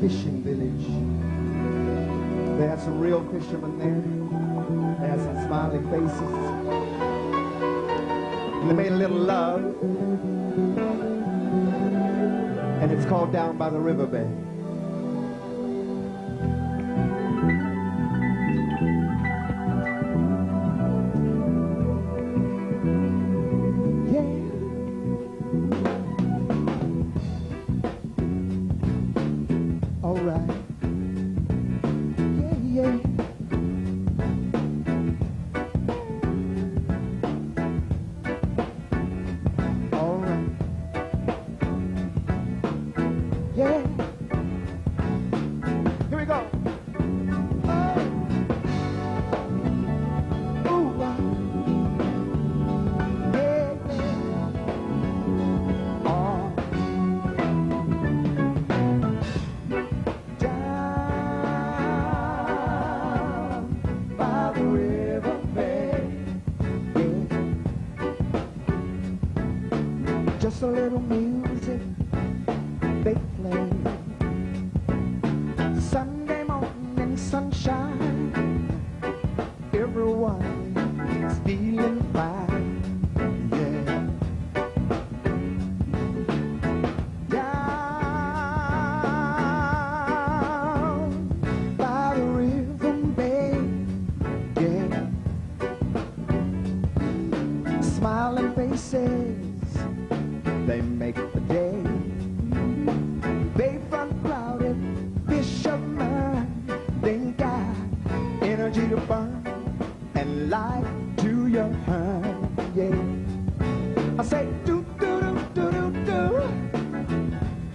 fishing village. They had some real fishermen there. They had some smiley faces. And they made a little love. And it's called Down by the Riverbed. Just a little music they play. Sunday morning sunshine, everyone is feeling fine, yeah. Down by the river bay, yeah. Smiling faces, they make the day. Bayfront crowded fishermen, they got energy to burn and life to your hand, yeah. I say do do do do do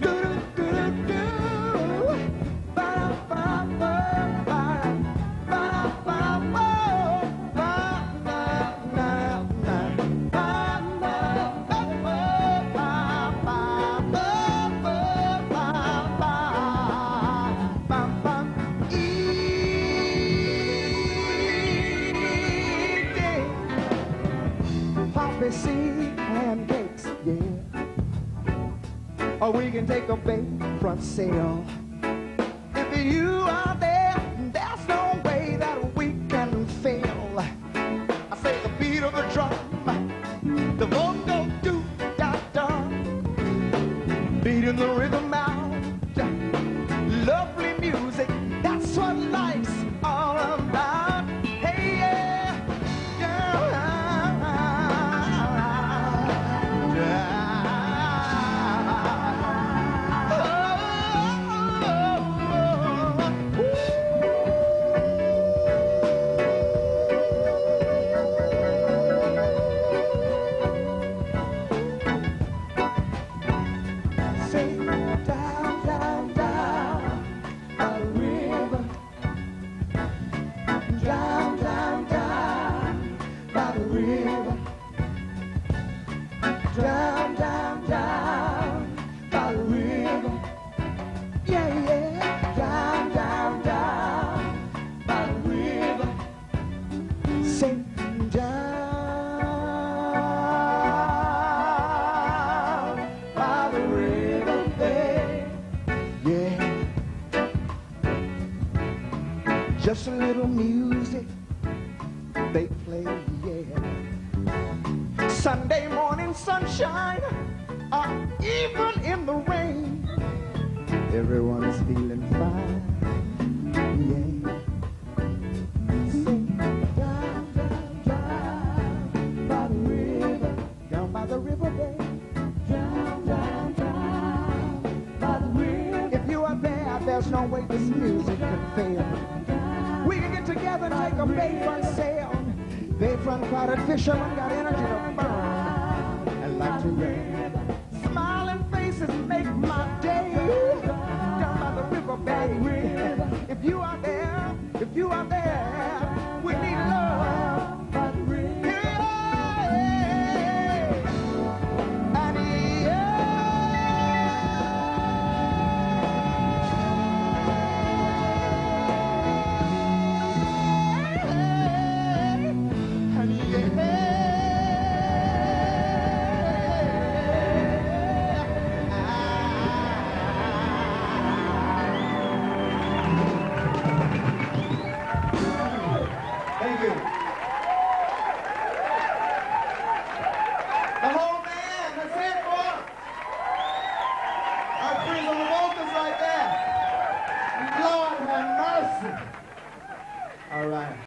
do do do do do ba ba ba ba ba ba ba ba ba see pancakes, yeah. Or we can take a bayfront sail. If you are there, there's no way that we can fail. I say the beat of the drum, the bongo do da da, beating the rhythm out, lovely music. That's what life's all about. Hey, yeah, yeah. Down, down, down by the river. Yeah, yeah. Down, down, down by the river. Sing down by the river there. Yeah. Just a little music they play, yeah. Sunday morning sunshine, or even in the rain, everyone is feeling fine, yeah. Sing down, down, down by the river, down by the river bay. Down, down, down by the river. If you are there, there's no way this music can fail. We can get together and take a bayfront sail. Bayfront crowded fishermen got energy to burn and like to rain. Smiling faces make my day. Down by the river, baby. If you are there, we need love. Yeah. And yeah. All right.